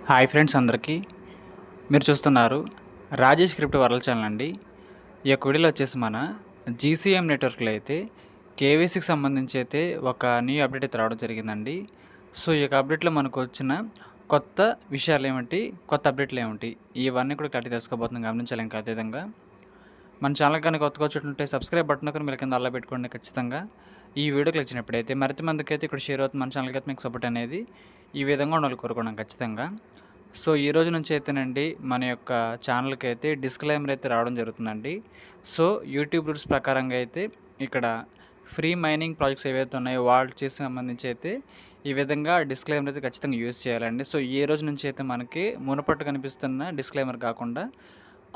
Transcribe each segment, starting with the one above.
Hi friends అందరికీ. మీరు చూస్తున్నారు రాజేష్ క్రిప్టో వరల్డ్ ఛానల్ అండి. ఈ యొక్క వీడియోలో వచ్చేసి మన జీసీఎం నెట్వర్క్లో అయితే కేవైసీకి సంబంధించి అయితే ఒక న్యూ అప్డేట్ అయితే రావడం జరిగిందండి. సో ఈ యొక్క అప్డేట్లో మనకు వచ్చిన కొత్త విషయాలు ఏమిటి, కొత్త అప్డేట్లు ఏమిటి, ఇవన్నీ కూడా క్లారిటీ తెలుసుకోబోతున్నాం, గమనించాలి. ఇంకా అదేవిధంగా మన ఛానల్ కానీ కొత్తగా వచ్చేటంటే సబ్స్క్రైబ్ బటన్ కానీ మీరు కింద అలా పెట్టుకోండి. ఖచ్చితంగా ఈ వీడియోకి వచ్చినప్పుడైతే మరింత మందికి అయితే ఇక్కడ షేర్ అవుతుంది. మన ఛానల్కి అయితే మీకు సపోర్ట్ అనేది ఈ విధంగా ఉండాలి కోరుకున్నాం ఖచ్చితంగా. సో ఈ రోజు నుంచి అయితేనండి మన యొక్క ఛానల్కి అయితే డిస్క్లైమర్ అయితే రావడం జరుగుతుందండి. సో యూట్యూబ్ రూల్స్ ప్రకారంగా అయితే ఇక్కడ ఫ్రీ మైనింగ్ ప్రాజెక్ట్స్ ఏవైతే ఉన్నాయో వాటికి సంబంధించి అయితే ఈ విధంగా డిస్క్లైమర్ అయితే ఖచ్చితంగా యూజ్ చేయాలండి. సో ఈ రోజు నుంచి అయితే మనకి మునుపట్టు కనిపిస్తున్న డిస్క్లైమర్ కాకుండా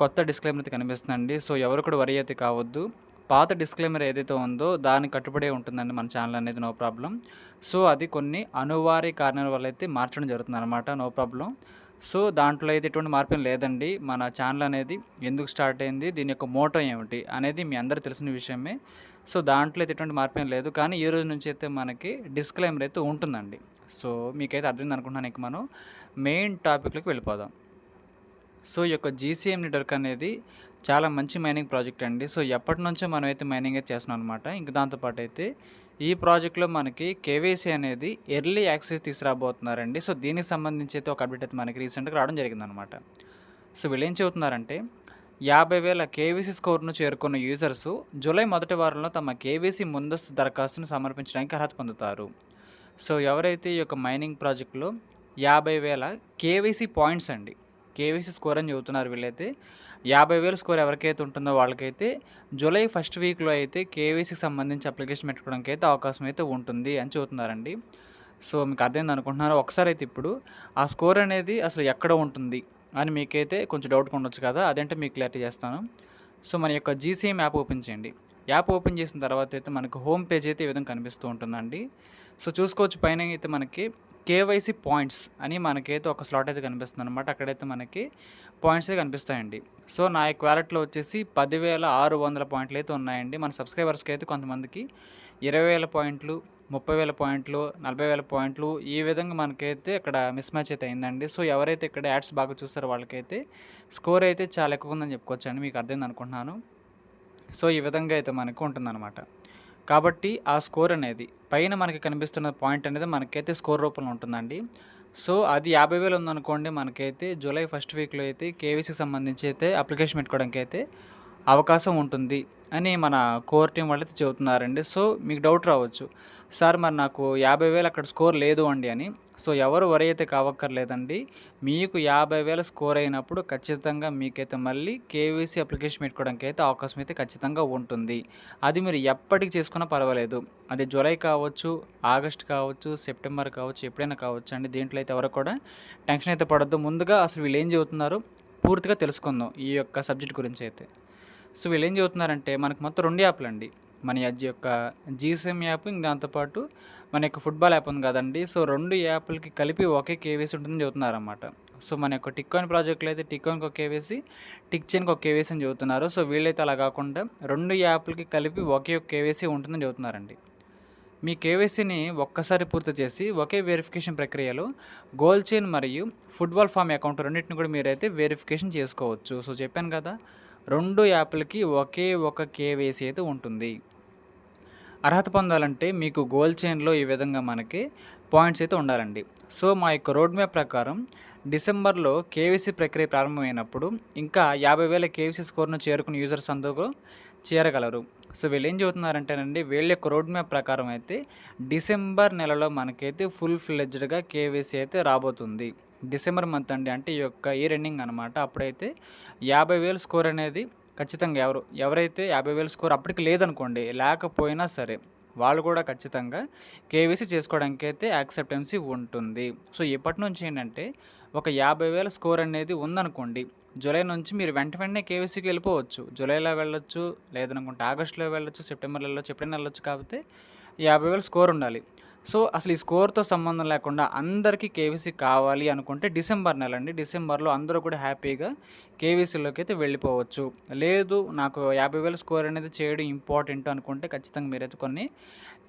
కొత్త డిస్క్లైమర్ అయితే కనిపిస్తుందండి. సో ఎవరు కూడా వరి అయితే కావద్దు. పాత డిస్క్లైమర్ ఏదైతే ఉందో దానికి కట్టుబడే ఉంటుందండి మన ఛానల్ అనేది, నో ప్రాబ్లం. సో అది కొన్ని అనివార్య కారణాల వల్ల అయితే మార్చడం జరుగుతుంది అనమాట, నో ప్రాబ్లం. సో దాంట్లో అయితే ఎటువంటి మార్పేం లేదండి. మన ఛానల్ అనేది ఎందుకు స్టార్ట్ అయింది, దీని యొక్క మోటో ఏమిటి అనేది మీ అందరికీ తెలిసిన విషయమే. సో దాంట్లో అయితే ఎటువంటి మార్పేం లేదు. కానీ ఈ రోజు నుంచి అయితే మనకి డిస్క్లైమర్ అయితే ఉంటుందండి. సో మీకైతే అర్థమైంది అనుకుంటున్నాను. ఇక మనం మెయిన్ టాపిక్లోకి వెళ్ళిపోదాం. సో ఈ యొక్క జీసీఎం నెట్వర్క్ అనేది చాలా మంచి మైనింగ్ ప్రాజెక్ట్ అండి. సో ఎప్పటి నుంచో మనం అయితే మైనింగ్ అయితే చేస్తున్నాం అనమాట. ఇంకా దాంతోపాటు అయితే ఈ ప్రాజెక్ట్లో మనకి కేవైసీ అనేది ఎర్లీ యాక్సెస్ తీసుకురాబోతున్నారండి. సో దీనికి సంబంధించి అయితే ఒక అప్డేట్ అయితే మనకి రీసెంట్గా రావడం జరిగిందనమాట. సో వీళ్ళు ఏం చెబుతున్నారంటే 50,000 కేవైసీ స్కోర్ను చేరుకున్న యూజర్స్ జూలై మొదటి వారంలో తమ కేవైసీ ముందస్తు దరఖాస్తును సమర్పించడానికి అర్హత పొందుతారు. సో ఎవరైతే ఈ యొక్క మైనింగ్ ప్రాజెక్టులో 50,000 కేవైసీ పాయింట్స్ అండి, కేవైసీ స్కోర్ అని చెబుతున్నారు వీళ్ళైతే. 50,000 స్కోర్ ఎవరికైతే ఉంటుందో వాళ్ళకైతే జూలై ఫస్ట్ వీక్లో అయితే కేవైసీకి సంబంధించి అప్లికేషన్ పెట్టుకోవడానికి అయితే అవకాశం అయితే ఉంటుంది అని చెబుతున్నారండి. సో మీకు అర్థమైంది అనుకుంటున్నారు. ఒకసారి అయితే ఇప్పుడు ఆ స్కోర్ అనేది అసలు ఎక్కడ ఉంటుంది అని మీకైతే కొంచెం డౌట్గా ఉండొచ్చు కదా, అదంటే మీకు క్లారిటీ చేస్తాను. సో మన యొక్క జీసీఎం యాప్ ఓపెన్ చేయండి. యాప్ ఓపెన్ చేసిన తర్వాత అయితే మనకు హోమ్ పేజ్ అయితే ఈ విధంగా కనిపిస్తూ ఉంటుందండి. సో చూసుకోవచ్చు, పైన అయితే మనకి కేవైసీ పాయింట్స్ అని మనకైతే ఒక స్లాట్ అయితే కనిపిస్తుంది అనమాట. అక్కడైతే మనకి పాయింట్స్ అయితే కనిపిస్తాయండి. సో నా యొక్క వ్యాలెట్లో వచ్చేసి 10,600 పాయింట్లు అయితే ఉన్నాయండి. మన సబ్స్క్రైబర్స్కి అయితే కొంతమందికి 20,000 పాయింట్లు, 30,000 పాయింట్లు, 40,000 పాయింట్లు, ఈ విధంగా మనకైతే ఇక్కడ మిస్ మ్యాచ్ అయితే అయిందండి. సో ఎవరైతే ఇక్కడ యాడ్స్ బాగా చూస్తారో వాళ్ళకైతే స్కోర్ అయితే చాలా ఎక్కువ ఉందని చెప్పుకోవచ్చు అండి, మీకు అర్థమైంది అనుకుంటున్నాను. సో ఈ విధంగా అయితే మనకు ఉంటుందన్నమాట. కాబట్టి ఆ స్కోర్ అనేది పైన మనకి కనిపిస్తున్న పాయింట్ అనేది మనకైతే స్కోర్ రూపంలో ఉంటుందండి. సో అది 50,000 ఉందనుకోండి, మనకైతే జూలై ఫస్ట్ వీక్లో అయితే కేవైసీకి సంబంధించి అయితే అప్లికేషన్ పెట్టుకోవడానికి అయితే అవకాశం ఉంటుంది అని మన కోర్ టీం వాళ్ళైతే చెబుతున్నారండి. సో మీకు డౌట్ రావచ్చు, సార్ మరి నాకు 50,000 అక్కడ స్కోర్ లేదు అండి అని. సో ఎవరు వరి అయితే కావక్కర్లేదండి. మీకు 50,000 స్కోర్ అయినప్పుడు ఖచ్చితంగా మీకైతే మళ్ళీ కేవైసీ అప్లికేషన్ పెట్టుకోవడానికి అయితే అవకాశం అయితే ఖచ్చితంగా ఉంటుంది. అది మీరు ఎప్పటికి చేసుకున్నా పర్వాలేదు. అది జూలై కావచ్చు, ఆగస్ట్ కావచ్చు, సెప్టెంబర్ కావచ్చు, ఎప్పుడైనా కావచ్చు అండి. దీంట్లో అయితే ఎవరు కూడా టెన్షన్ అయితే పడద్దు. ముందుగా అసలు వీళ్ళు ఏం చెబుతున్నారో పూర్తిగా తెలుసుకుందాం ఈ యొక్క సబ్జెక్ట్ గురించి అయితే. సో వీళ్ళు ఏం చెబుతున్నారంటే మనకు మొత్తం 2 యాప్లు అండి. మన యొక్క జీసీఎం యాప్, ఇంక దాంతోపాటు మన యొక్క ఫుట్బాల్ యాప్ ఉంది కదండి. సో 2 యాప్లకి కలిపి ఒకే కేవైసీ ఉంటుందని చెబుతున్నారన్నమాట. సో మన యొక్క టిక్కాయిన్ ప్రాజెక్ట్లో అయితే టిక్కాయిన్కి ఒక కేవైసీ, టిక్ చైన్కి ఒక కేవైసీ అని చెబుతున్నారు. సో వీళ్ళైతే అలా కాకుండా 2 యాప్లకి కలిపి ఒకే ఒక కేవైసీ ఉంటుందని చెబుతున్నారండి. మీ కేవైసీని ఒక్కసారి పూర్తి చేసి ఒకే వెరిఫికేషన్ ప్రక్రియలో గోల్డ్ చైన్ మరియు ఫుట్బాల్ ఫామ్ అకౌంట్ రెండింటిని కూడా మీరైతే వెరిఫికేషన్ చేసుకోవచ్చు. సో చెప్పాను కదా, 2 యాప్లకి ఒకే ఒక కేవైసీ అయితే ఉంటుంది. అర్హత పొందాలంటే మీకు గోల్డ్ చైన్లో ఈ విధంగా మనకి పాయింట్స్ అయితే ఉండాలండి. సో మా యొక్క రోడ్ మ్యాప్ ప్రకారం డిసెంబర్లో కేవైసీ ప్రక్రియ ప్రారంభమైనప్పుడు ఇంకా 50,000 కేవైసీ స్కోర్ను చేరుకున్న యూజర్స్ అందరూ చేరగలరు. సో వీళ్ళు ఏం చెబుతున్నారంటేనండి, వీళ్ళ యొక్క రోడ్ మ్యాప్ ప్రకారం అయితే డిసెంబర్ నెలలో మనకైతే ఫుల్ ఫ్లెడ్జ్డ్గా కేవైసీ అయితే రాబోతుంది. డిసెంబర్ మంత్ అండి, అంటే ఈ యొక్క ఇయర్ ఎండింగ్ అనమాట. అప్పుడైతే 50,000 స్కోర్ అనేది ఖచ్చితంగా ఎవరైతే 50,000 స్కోర్ అప్పటికి లేదనుకోండి, లేకపోయినా సరే వాళ్ళు కూడా ఖచ్చితంగా కేవైసీ చేసుకోవడానికి అయితే యాక్సెప్టెన్సీ ఉంటుంది. సో ఇప్పటి నుంచి ఏంటంటే ఒక 50,000 స్కోర్ అనేది ఉందనుకోండి, జూలై నుంచి మీరు వెంటనే కేవైసీకి వెళ్ళిపోవచ్చు. జూలైలో వెళ్ళొచ్చు, లేదనుకుంటే ఆగస్టులో వెళ్ళొచ్చు, సెప్టెంబర్లో వెళ్ళొచ్చు, ఎప్పుడైనా వెళ్ళొచ్చు. కాకపోతే 50,000 స్కోర్ ఉండాలి. సో, అసలు ఈ స్కోర్‌తో సంబంధం లేకుండా అందరికీ కేవీసీ కావాలి అనుకుంటే డిసెంబర్ నెలండి. డిసెంబర్‌లో అందరూ కూడా హ్యాపీగా కేవీసీలోకైతే వెళ్ళిపోవచ్చు. లేదు నాకు 50,000 స్కోర్ అనేది చేయడం ఇంపార్టెంట్ అనుకుంటే ఖచ్చితంగా మీరైతే కొన్ని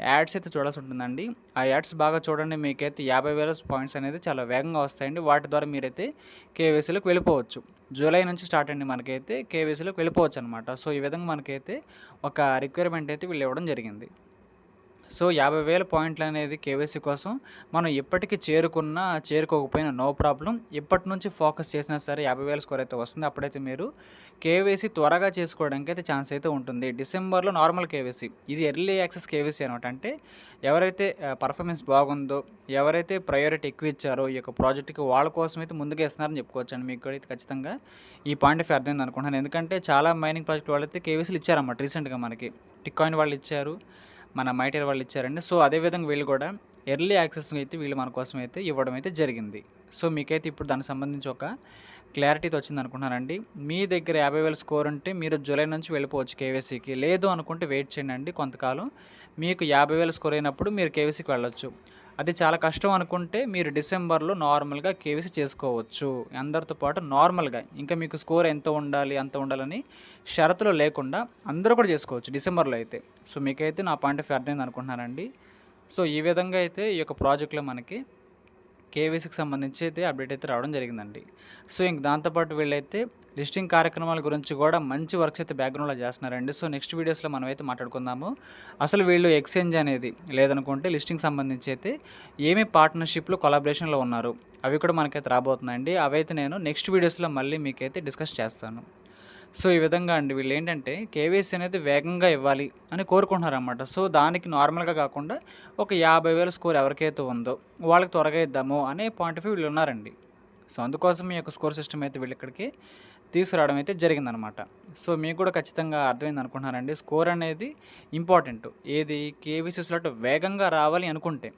యాడ్స్ అయితే చూడాల్సి ఉంటుందండి. ఆ యాడ్స్ బాగా చూడండి. మీకైతే 50,000 పాయింట్స్ అనేది చాలా వేగంగా వస్తాయండి. వాటి ద్వారా మీరైతే కేవీసీలోకి వెళ్ళిపోవచ్చు. జూలై నుంచి స్టార్ట్ అండి మనకైతే కేవీసీలోకి వెళ్ళిపోవచ్చనమాట. సో, ఈ విధంగా మనకైతే ఒక రిక్వైర్మెంట్ అయితే వీళ్ళు ఇవ్వడం జరిగింది. సో, 50,000 పాయింట్లనేది కేవైసీ కోసం మనం ఎప్పటికి చేరుకున్నా, చేరుకోకపోయినా నో ప్రాబ్లమ్. ఇప్పటి నుంచి ఫోకస్ చేసినా సరే 50,000 స్కోర్ అయితే వస్తుంది. అప్పుడైతే మీరు కేవైసీ త్వరగా చేసుకోవడానికైతే ఛాన్స్ అయితే ఉంటుంది. డిసెంబర్‌లో నార్మల్ కేవైసీ. ఇది ఎర్లీ యాక్సెస్ కేవైసీ అనమాట. అంటే ఎవరైతే పర్ఫార్మెన్స్ బాగుందో, ఎవరైతే ప్రయారిటీ ఎక్కువ ఇచ్చారో ఈ యొక్క ప్రాజెక్ట్‌కి వాళ్ళ కోసం అయితే ముందుగా ఇస్తున్నారని చెప్పుకోవచ్చండి. మీకు కూడా అయితే ఖచ్చితంగా ఈ పాయింట్ ఆఫ్ వ్యూ అర్థమైంది అనుకుంటున్నాను. ఎందుకంటే చాలా మైనింగ్ ప్రాజెక్ట్ వాళ్ళైతే కేవైసీలు ఇచ్చారన్నమాట రీసెంట్‌గా మనకి. టికాయిన్ వాళ్ళు ఇచ్చారు. మన మైటేర్ వాళ్ళు ఇచ్చారండి. సో, అదేవిధంగా వీళ్ళు కూడా ఎర్లీ యాక్సెస్ అయితే వీళ్ళు మన కోసం అయితే ఇవ్వడం అయితే జరిగింది. సో, మీకైతే ఇప్పుడు దానికి సంబంధించి ఒక క్లారిటీతో వచ్చిందనుకుంటున్నానండి. మీ దగ్గర 50,000 స్కోర్ ఉంటే మీరు జూలై నుంచి వెళ్ళిపోవచ్చు కేవైసీకి. లేదు అనుకుంటే వెయిట్ చేయండి కొంతకాలం. మీకు 50,000 స్కోర్ అయినప్పుడు మీరు కేవైసీకి వెళ్ళొచ్చు. అది చాలా కష్టం అనుకుంటే మీరు డిసెంబర్‌లో నార్మల్‌గా కేవైసీ చేసుకోవచ్చు. అందరితో పాటు నార్మల్‌గా. ఇంకా మీకు స్కోర్ ఎంత ఉండాలి, అంత ఉండాలని షరతులు లేకుండా అందరూ కూడా చేసుకోవచ్చు డిసెంబర్‌లో అయితే. సో, మీకైతే నా పాయింట్ ఆఫ్ వ్యూ అర్థమైంది అనుకుంటున్నానండి. సో, ఈ విధంగా అయితే ఈ యొక్క ప్రాజెక్ట్‌లో మనకి కేవైసీకి సంబంధించి అయితే అప్డేట్ అయితే రావడం జరిగిందండి. సో, ఇంక దాంతోపాటు వీళ్ళైతే లిస్టింగ్ కార్యక్రమాల గురించి కూడా మంచి వర్క్స్ అయితే బ్యాక్‌గ్రౌండ్‌లో చేస్తున్నారండి. సో, నెక్స్ట్ వీడియోస్‌లో మనమైతే మాట్లాడుకుందాము. అసలు వీళ్ళు ఎక్స్చేంజ్ అనేది లేదనుకుంటే లిస్టింగ్ సంబంధించి అయితే ఏమి పార్ట్నర్‌షిప్‌లో కొలాబరేషన్‌లో ఉన్నారు. అవి కూడా మనకైతే రాబోతున్నాయండి. అవైతే నేను నెక్స్ట్ వీడియోస్‌లో మళ్ళీ మీకైతే డిస్కస్ చేస్తాను. సో, ఈ విధంగా అండి వీళ్ళేంటంటే కేవైసీ అనేది వేగంగా ఇవ్వాలి అని కోరుకుంటున్నారనమాట. సో, దానికి నార్మల్‌గా కాకుండా ఒక 50,000 స్కోర్ ఎవరికైతే ఉందో వాళ్ళకి త్వరగా ఇద్దాము అనే పాయింట్ ఆఫ్ వ్యూ వీళ్ళున్నారండి. సో, అందుకోసం ఈ యొక్క స్కోర్ సిస్టమ్ అయితే వీళ్ళిక్కడికి తీసుకురావడం అయితే జరిగిందనమాట. సో, మీకు కూడా ఖచ్చితంగా అర్థమైంది అనుకుంటున్నానండి. స్కోర్ అనేది ఇంపార్టెంట్. ఏది కేవైసీస్‌లో వేగంగా రావాలి అనుకుంటే.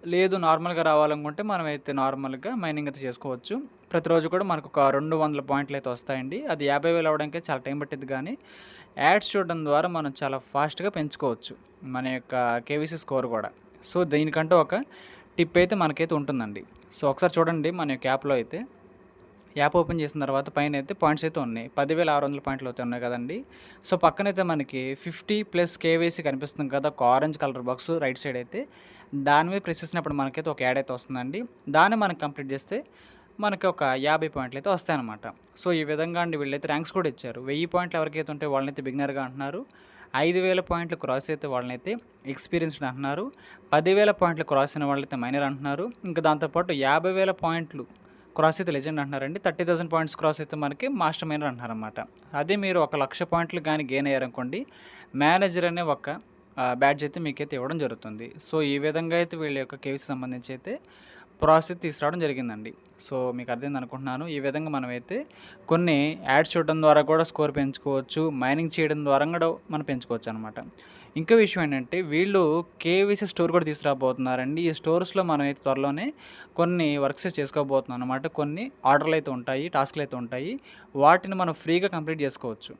లేదు నార్మల్‌గా రావాలనుకుంటే మనమైతే నార్మల్‌గా మైనింగ్ అయితే చేసుకోవచ్చు. ప్రతిరోజు కూడా మనకొక 200 పాయింట్లయితే వస్తాయండి. అది 50,000 అవ్వడానికే చాలా టైం పట్టిద్ది గానీ, యాడ్స్ చూడడం ద్వారా మనం చాలా ఫాస్ట్‌గా పెంచుకోవచ్చు. మన యొక్క కేవీసీ స్కోర్ గూడా. సో, దీనికంటూ ఒక టిప్ అయితే మనకైతే ఉంటుందండి. సో, ఒకసారి చూడండి మన యొక్క యాప్‌లో అయితే యాప్ ఓపెన్ చేసిన తర్వాత పైనైతే పాయింట్స్ అయితే ఉన్నాయి. 10,600 పాయింట్లు అయితే ఉన్నాయి కదండీ! సో, పక్కనైతే మనకి 50+ కేవైసీ కనిపిస్తుంది కదా! ఒక orange colour box right side అయితే. దాని మీద ప్రెస్ చేసినప్పుడు మనకైతే ఒక యాడ్ అయితే వస్తుందండి. దాన్ని మనం కంప్లీట్ చేస్తే మనకి ఒక 50 పాయింట్లు అయితే వస్తాయన్నమాట. సో, ఈ విధంగా అండి వీళ్ళైతే ర్యాంక్స్ కూడా ఇచ్చారు. 1000 పాయింట్లు ఎవరికైతే ఉంటే వాళ్ళనైతే బిగినర్‌గా అంటున్నారు. 5,000 పాయింట్లు క్రాస్ అయితే వాళ్ళనైతే ఎక్స్‌పీరియన్స్‌డ్ అంటున్నారు. 10,000 పాయింట్లు క్రాస్ అయిన వాళ్ళైతే మైనర్ అంటున్నారు. ఇంకా దాంతో పాటు 50,000 పాయింట్లు క్రాస్ అయితే లెజెండ్ అంటున్నారండి. 30,000 పాయింట్స్ క్రాస్ అయితే మనకి మాస్టర్ మైనర్ అంటున్నారనమాట. అదే మీరు 1,00,000 పాయింట్లు గాని గెయిన్ అయ్యారనుకోండి, మేనేజర్ అనే ఒక బ్యాడ్జ్ అయితే మీకైతే ఇవ్వడం జరుగుతుంది. సో, ఈ విధంగా అయితే వీళ్ళ యొక్క కేవీసీ సంబంధించి అయితే ప్రాసెస్ తీసుకురావడం జరిగిందండి. సో, మీకు అర్థమైంది అనుకుంటున్నాను. ఈ విధంగా మనమైతే కొన్ని యాడ్స్ చూడడం ద్వారా కూడా స్కోర్ పెంచుకోవచ్చు. మైనింగ్ చేయడం ద్వారా కూడా మనం పెంచుకోవచ్చనమాట. ఇంకో విషయం ఏంటంటే వీళ్ళు కేవీసీ స్టోర్ కూడా తీసుకురాబోతున్నారండి. ఈ స్టోర్స్‌లో మనమైతే త్వరలోనే కొన్ని వర్క్స్ చేసుకోబోతున్నాం అనమాట. కొన్ని ఆర్డర్‌లయితే ఉంటాయి, టాస్క్‌లయితే ఉంటాయి. వాటిని మనం ఫ్రీగా కంప్లీట్ చేసుకోవచ్చు.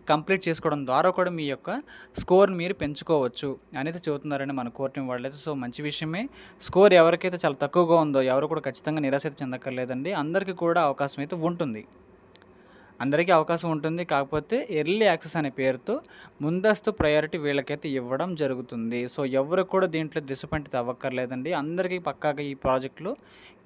కంప్లీట్ చేసుకోవడం ద్వారా కూడా మీ యొక్క స్కోర్‌ని మీరు పెంచుకోవచ్చు అనేది చెబుతున్నారండి మన కోర్ టీమ్ వాళ్ళైతే. సో, మంచి విషయమే. స్కోర్ ఎవరికైతే చాలా తక్కువగా ఉందో ఎవరు కూడా ఖచ్చితంగా నిరాశ అయితే చెందక్కర్లేదండి. అందరికీ కూడా అవకాశం అయితే ఉంటుంది. అందరికీ అవకాశం ఉంటుంది. కాకపోతే ఎర్లీ యాక్సెస్ అనే పేరుతో ముందస్తు ప్రయారిటీ వీళ్ళకైతే ఇవ్వడం జరుగుతుంది. సో, ఎవ్వరు కూడా దీంట్లో డిసప్పాయింట్ అవ్వక్కర్లేదండి. అందరికీ పక్కాగా ఈ ప్రాజెక్ట్‌లో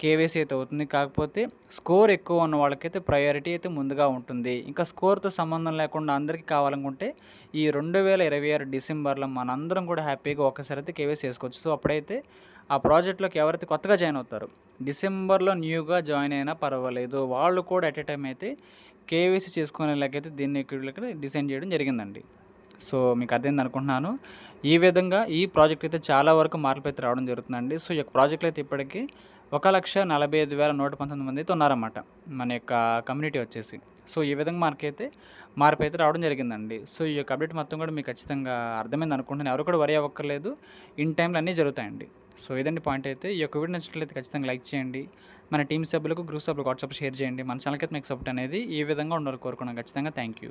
కేవైసీ అయితే అవుతుంది. కాకపోతే స్కోర్ ఎక్కువ ఉన్న వాళ్ళకైతే ప్రయారిటీ అయితే ముందుగా ఉంటుంది. ఇంకా స్కోర్‌తో సంబంధం లేకుండా అందరికీ కావాలనుకుంటే ఈ 2026 డిసెంబర్‌లో మనందరం కూడా హ్యాపీగా ఒక్కసారి అయితే కేవైసీ చేసుకోవచ్చు. సో, అప్పుడైతే ఆ ప్రాజెక్ట్‌లోకి ఎవరైతే కొత్తగా జాయిన్ అవుతారో డిసెంబర్‌లో న్యూగా జాయిన్ అయినా పర్వాలేదు. వాళ్ళు కూడా ఎట్ ఎ టైమ్ అయితే కేవైసీ చేసుకునేలాగైతే దీన్ని ఇక్కడ డిజైన్ చేయడం జరిగిందండి. సో, మీకు అర్థమైంది అనుకుంటున్నాను. ఈ విధంగా ఈ ప్రాజెక్ట్ అయితే చాలా వరకు మార్పులు అయితే రావడం జరుగుతుందండి. సో, ఈ యొక్క ప్రాజెక్ట్‌లో అయితే ఇప్పటికి 1,45,119 మంది అయితే ఉన్నారన్నమాట. మన యొక్క కమ్యూనిటీ వచ్చేసి. సో, ఈ విధంగా మనకైతే మార్పు అయితే రావడం జరిగిందండి. సో, ఈ యొక్క అప్డేట్ మొత్తం కూడా మీకు ఖచ్చితంగా అర్థమైంది అనుకుంటున్నాను. ఎవరు కూడా వరీ అవ్వక్కర్లేదు. ఇన్ టైంలో అన్నీ జరుగుతాయండి. సో, ఇదండి పాయింట్ అయితే. ఈ యొక్క వీడియో నచ్చినట్లయితే ఖచ్చితంగా లైక్ చేయండి. మన టీమ్ సభ్యులకు, గ్రూప్ సభ్యులకు వాట్సాప్ షేర్ చేయండి. మన ఛానల్‌కి అయితే మీకు సపోర్ట్ అనేది ఈ విధంగా ఉండాలని కోరుకున్నాను. ఖచ్చితంగా థ్యాంక్ యూ.